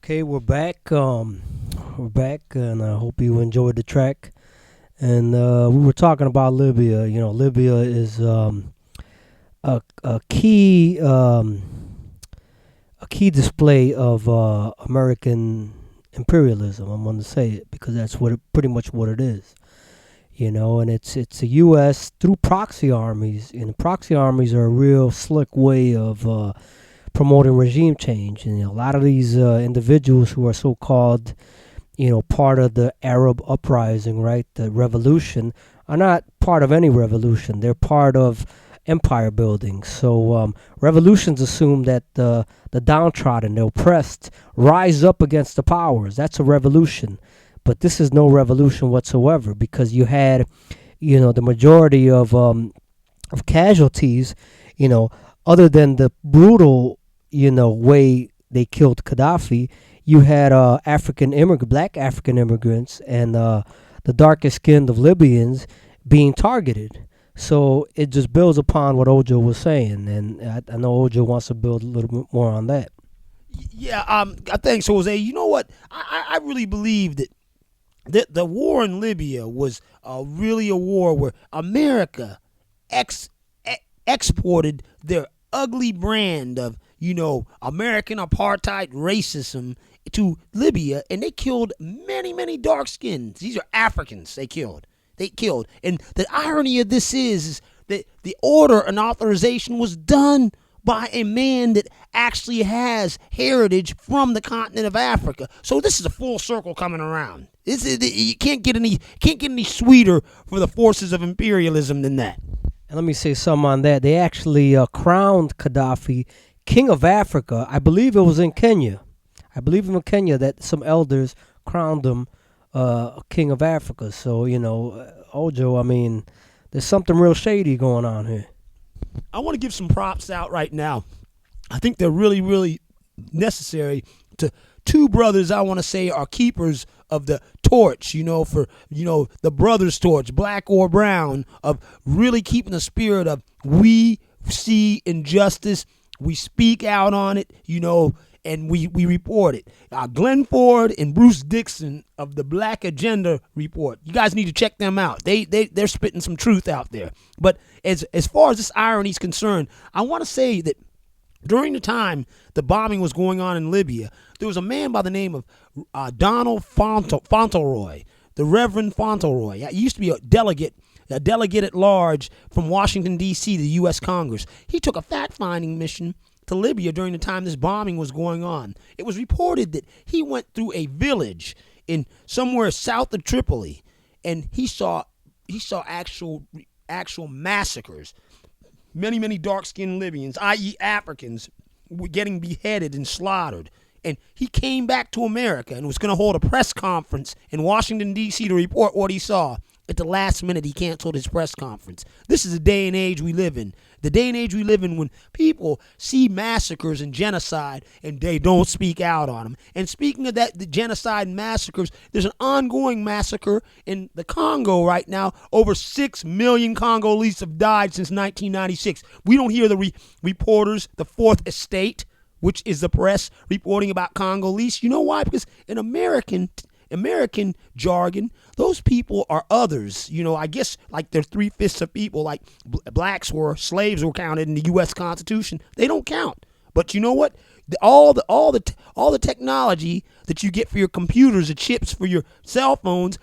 Okay, we're back. And I hope you enjoyed the track. And we were talking about Libya. You know, Libya is a key display of American imperialism. I'm going to say it because that's pretty much what it is. You know, and it's the U.S. through proxy armies, and proxy armies are a real slick way of promoting regime change. And a lot of these individuals who are so-called, part of the Arab uprising, right, the revolution, are not part of any revolution. They're part of empire building. So revolutions assume that the downtrodden, the oppressed, rise up against the powers. That's a revolution. But this is no revolution whatsoever, because you had, the majority of casualties, other than the brutal, way they killed Gaddafi. You had black African immigrants, and the darkest skinned of Libyans being targeted. So it just builds upon what Ojo was saying, and I know Ojo wants to build a little bit more on that. Yeah, I think so, Jose. You know what? I really believe that the war in Libya was really a war where America exported their ugly brand of, American apartheid racism to Libya, and they killed many, many dark skins. These are Africans they killed. And the irony of this is that the order and authorization was done by a man that actually has heritage from the continent of Africa. So this is a full circle coming around. You can't get any sweeter for the forces of imperialism than that. And let me say something on that. They actually crowned Gaddafi King of Africa. I believe it was in Kenya. That some elders crowned him King of Africa. So, Ojo, I mean, there's something real shady going on here. I want to give some props out right now. I think they're really, really necessary to two brothers I want to say are keepers of the torch, the brothers' torch, black or brown, of really keeping the spirit of we see injustice, we speak out on it, and we report it. Glenn Ford and Bruce Dixon of the Black Agenda Report. You guys need to check them out. They're spitting some truth out there. But as far as this irony is concerned, I want to say that during the time the bombing was going on in Libya, there was a man by the name of Donald Fauntleroy, the Reverend Fauntleroy. He used to be a delegate at large from Washington, D.C., the U.S. Congress. He took a fact-finding mission to Libya during the time this bombing was going on. It was reported that he went through a village in somewhere south of Tripoli, and he saw actual massacres. Many, many dark-skinned Libyans, i.e. Africans, were getting beheaded and slaughtered. And he came back to America and was going to hold a press conference in Washington, D.C. to report what he saw. At the last minute, he canceled his press conference. This is the day and age we live in. The day and age we live in when people see massacres and genocide and they don't speak out on them. And speaking of that, the genocide and massacres, there's an ongoing massacre in the Congo right now. Over 6 million Congolese have died since 1996. We don't hear the reporters, the Fourth Estate, which is the press, reporting about Congolese. You know why? Because in American jargon, those people are others. I guess like they're 3/5 of people, like slaves were counted in the U.S. Constitution. They don't count. But you know what? All the technology that you get for your computers, the chips for your cell phones,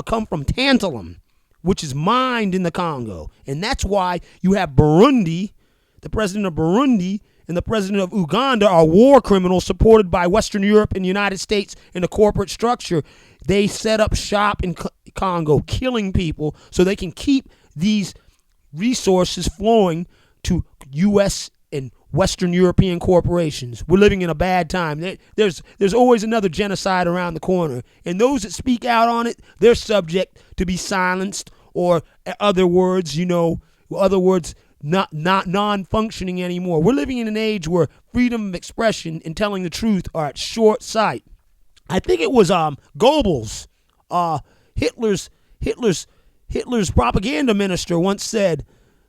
come from tantalum, which is mined in the Congo, and that's why you have Burundi, the president of Burundi, and the president of Uganda are war criminals supported by Western Europe and the United States in a corporate structure. They set up shop in Congo, killing people so they can keep these resources flowing to U.S. and Western European corporations. We're living in a bad time. There's always another genocide around the corner. And those that speak out on it, they're subject to be silenced, or other words, not non-functioning anymore. We're living in an age where freedom of expression and telling the truth are at short sight. I think it was Goebbels, Hitler's propaganda minister, once said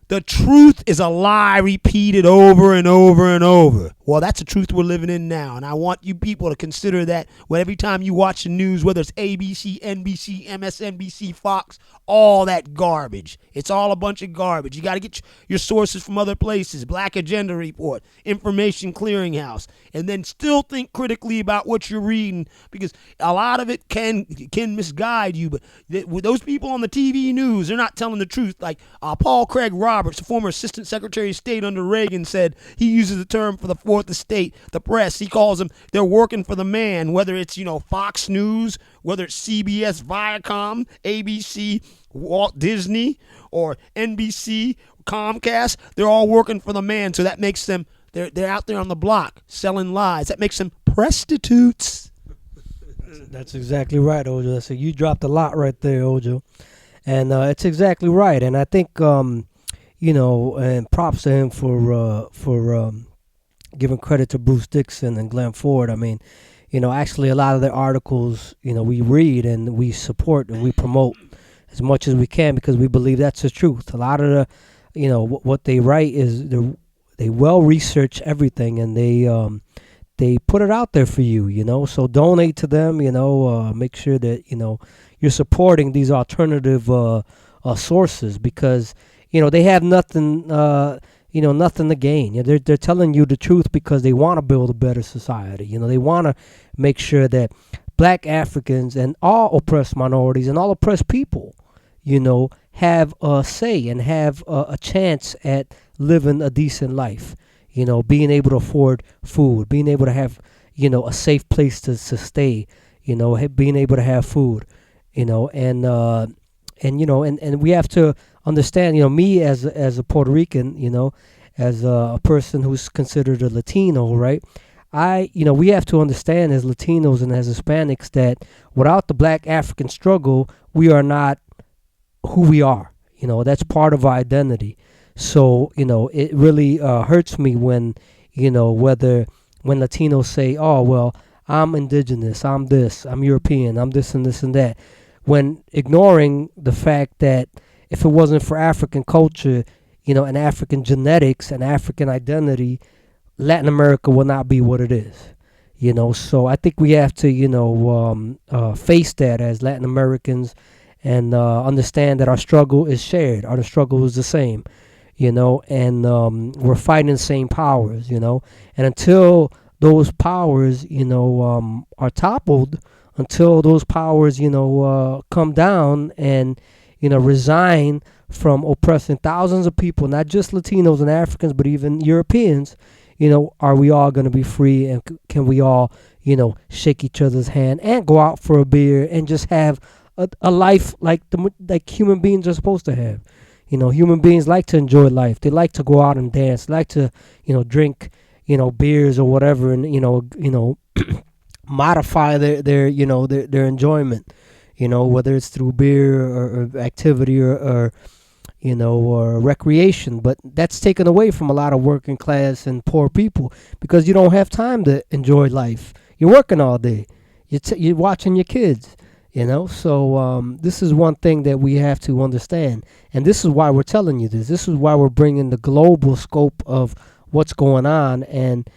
The truth is a lie repeated over and over and over. Well, that's the truth we're living in now. And I want you people to consider that when every time you watch the news, whether it's ABC, NBC, MSNBC, Fox, all that garbage. It's all a bunch of garbage. You got to get your sources from other places. Black Agenda Report, Information Clearinghouse. And then still think critically about what you're reading, because a lot of it can misguide you. But with those people on the TV news, they're not telling the truth. Like Paul Craig Roberts, the former Assistant Secretary of State under Reagan, said he uses the term for the fourth estate, the press. He calls them, they're working for the man, whether it's, Fox News, whether it's CBS, Viacom, ABC, Walt Disney, or NBC, Comcast. They're all working for the man. So that makes them, they're out there on the block selling lies. That makes them prostitutes. That's exactly right, Ojo. So you dropped a lot right there, Ojo. And it's exactly right. And I think, and props to him for giving credit to Bruce Dixon and Glenn Ford. I mean, actually a lot of their articles, we read and we support and we promote as much as we can because we believe that's the truth. A lot of the, what they write is they well research everything, and they put it out there for you. So donate to them. Make sure that you're supporting these alternative sources because they have nothing. Nothing to gain. They're telling you the truth because they want to build a better society. They want to make sure that black Africans and all oppressed minorities and all oppressed people, have a say and have a chance at living a decent life. Being able to afford food, being able to have, a safe place to stay, being able to have food, and we have to understand, me as a Puerto Rican, as a person who's considered a Latino, right? We have to understand as Latinos and as Hispanics that without the black African struggle, we are not who we are. That's part of our identity. So, it really hurts me when, when Latinos say, oh, well, I'm indigenous, I'm this, I'm European, I'm this and this and that, when ignoring the fact that if it wasn't for African culture, and African genetics and African identity, Latin America will not be what it is. So I think we have to, face that as Latin Americans and understand that our struggle is shared. Our struggle is the same, and we're fighting the same powers, and until those powers, are toppled, until those powers, come down and, resign from oppressing thousands of people, not just Latinos and Africans, but even Europeans, are we all going to be free, and can we all, shake each other's hand and go out for a beer and just have a life like human beings are supposed to have. Human beings like to enjoy life. They like to go out and dance, like to, drink, beers or whatever, and, modify their enjoyment, whether it's through beer or activity or recreation. But that's taken away from a lot of working class and poor people because you don't have time to enjoy life. You're working all day. You're watching your kids, So this is one thing that we have to understand. And this is why we're telling you this. This is why we're bringing the global scope of what's going on. And,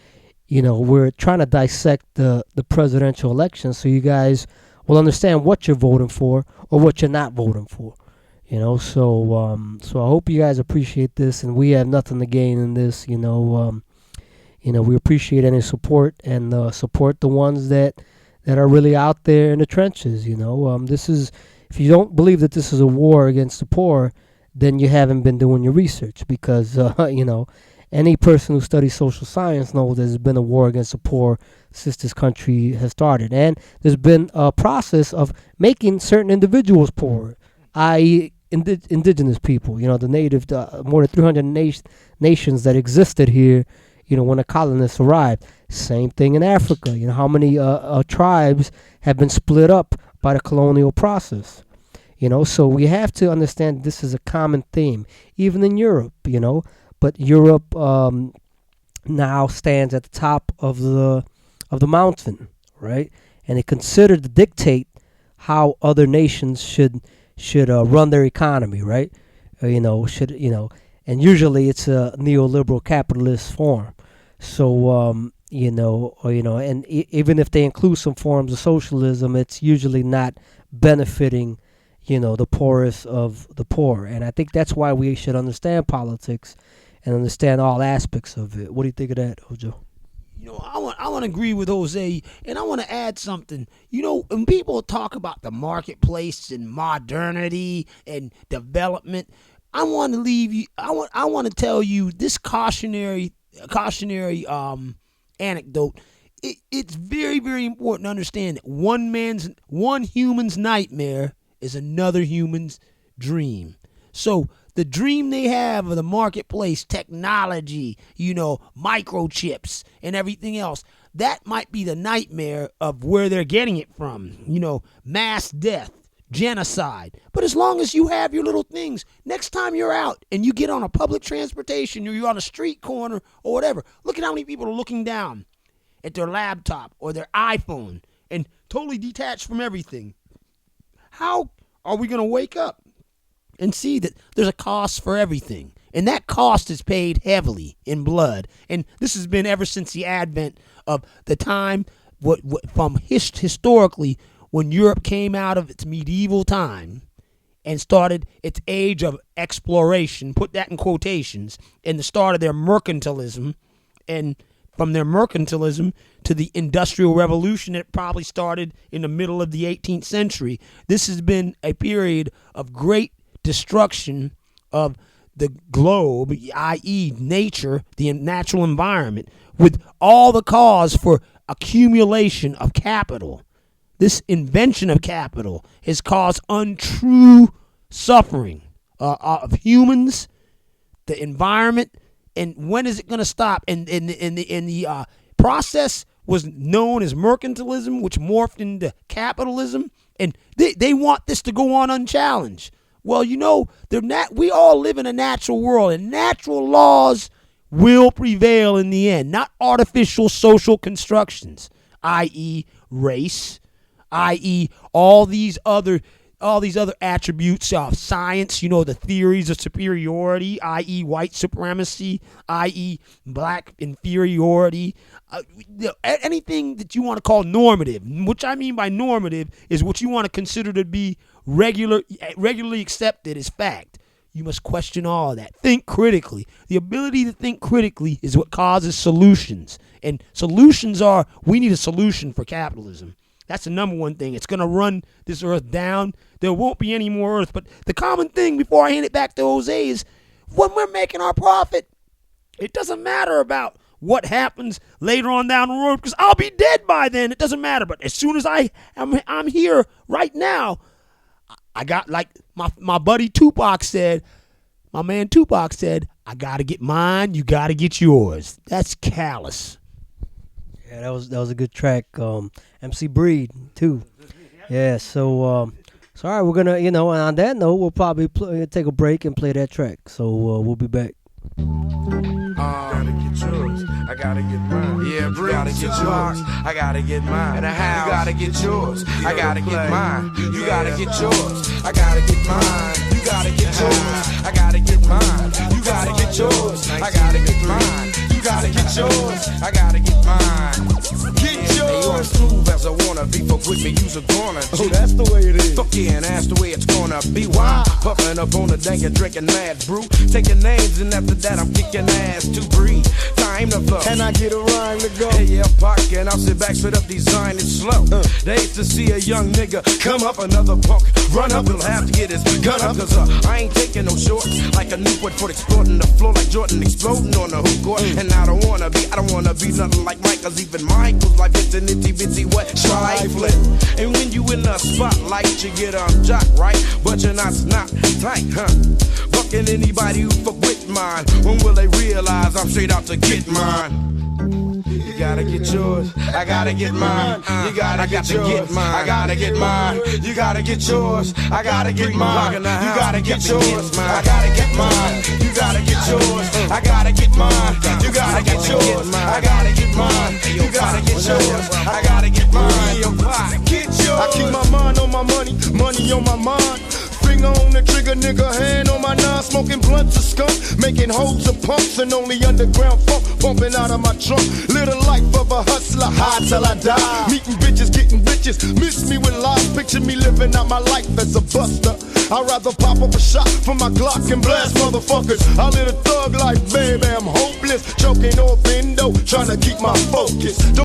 we're trying to dissect the presidential election so you guys will understand what you're voting for or what you're not voting for. So I hope you guys appreciate this, and we have nothing to gain in this. We appreciate any support and support the ones that are really out there in the trenches. This is, if you don't believe that this is a war against the poor, then you haven't been doing your research because any person who studies social science knows there's been a war against the poor since this country has started, and there's been a process of making certain individuals poor, i.e. indigenous people, the native, more than 300 nations that existed here, when the colonists arrived. Same thing in Africa. How many tribes have been split up by the colonial process. So we have to understand this is a common theme, even in Europe, But Europe now stands at the top of the mountain, right? And they consider to dictate how other nations should run their economy, right? and usually it's a neoliberal capitalist form. So and even if they include some forms of socialism, it's usually not benefiting, the poorest of the poor. And I think that's why we should understand politics and understand all aspects of it. What do you think of that, Ojo? I want to agree with Jose, and I want to add something. When people talk about the marketplace and modernity and development, I want to leave you. I want to tell you this cautionary anecdote. It's very, very important to understand that one human's nightmare is another human's dream. So the dream they have of the marketplace, technology, microchips and everything else, that might be the nightmare of where they're getting it from. Mass death, genocide. But as long as you have your little things, next time you're out and you get on a public transportation or you're on a street corner or whatever, look at how many people are looking down at their laptop or their iPhone and totally detached from everything. How are we going to wake up and see that there's a cost for everything? And that cost is paid heavily in blood. And this has been ever since the advent of the time historically when Europe came out of its medieval time and started its age of exploration, put that in quotations, and the start of their mercantilism. And from their mercantilism to the Industrial Revolution that probably started in the middle of the 18th century, this has been a period of great destruction of the globe, i.e. nature, the natural environment, with all the cause for accumulation of capital. This invention of capital has caused untrue suffering of humans, the environment. And when is it going to stop? And the process was known as mercantilism, which morphed into capitalism. And they want this to go on unchallenged. Well, we all live in a natural world, and natural laws will prevail in the end, not artificial social constructions, i.e. race, i.e. all these other attributes of science, the theories of superiority, i.e. white supremacy, i.e. black inferiority, anything that you want to call normative, which I mean by normative is what you want to consider to be regularly accepted as fact. You must question all of that. Think critically. The ability to think critically is what causes solutions. And solutions we need a solution for capitalism. That's the number one thing. It's going to run this earth down. There won't be any more earth. But the common thing, before I hand it back to Jose, is when we're making our profit, it doesn't matter about what happens later on down the road, because I'll be dead by then. It doesn't matter. But as soon as I'm here right now, I got, like my buddy Tupac said, my man Tupac said, I got to get mine, you got to get yours. That's callous. Yeah, that was a good track. MC Breed too. Yeah, so all right, we're gonna on that note, we'll probably take a break and play that track. So we'll be back. Gotta get yours, I gotta get mine. Yeah, you gotta get yours, I gotta get mine. And a house, you gotta get yours, I gotta get mine. You gotta get yours, I gotta get mine. You gotta get yours, I gotta get mine. You gotta get yours, I gotta get mine. You gotta get yours, I gotta get mine. Get yours. Hey, you as smooth as I wanna be, fuck with me, you's a gonna. Oh, that's the way it is. Fuck yeah, and that's the way it's gonna be. Why? Puffin' up on the dank and drinking mad brew. Taking names and after that I'm kicking ass to breathe. Time to flow. Can I get a rhyme to go? Hey, yeah, pocket, and I'll sit back, spit up, design it slow. They used to see a young nigga come up, another punk run up, he'll have to get his gun up. Cause I ain't taking no short, like a Newport for exploding the floor, like Jordan exploding on the hoop court. And I don't wanna be nothing like Mike, cause even Michael's like it's an itty bitty wet trifling. And when you in the spotlight, you get jock right, but you're not tight, huh? Bucking anybody who fuck with mine. When will they realize I'm straight out to get mine? You gotta get yours, I gotta get mine. You gotta get yours, I gotta get mine. You gotta get yours, I gotta get mine. You gotta get yours, I gotta get mine. You gotta get yours, I gotta get mine. You gotta get yours, I gotta get mine. You gotta get yours, I gotta get mine. Get yours. I keep my mind on my money, money on my mind. Finger on the trigger, nigga, hand on my knob. High smoking blunts of skunk, making holes of pumps and only underground funk pumping out of my trunk. Live the life of a hustler, high till I die. Meeting bitches, getting bitches, miss me with lies. Picture me living out my life as a buster. I'd rather pop up a shot from my Glock and blast motherfuckers. I live a thug life, baby, I'm hopeless. Choking off endo, trying to keep my focus.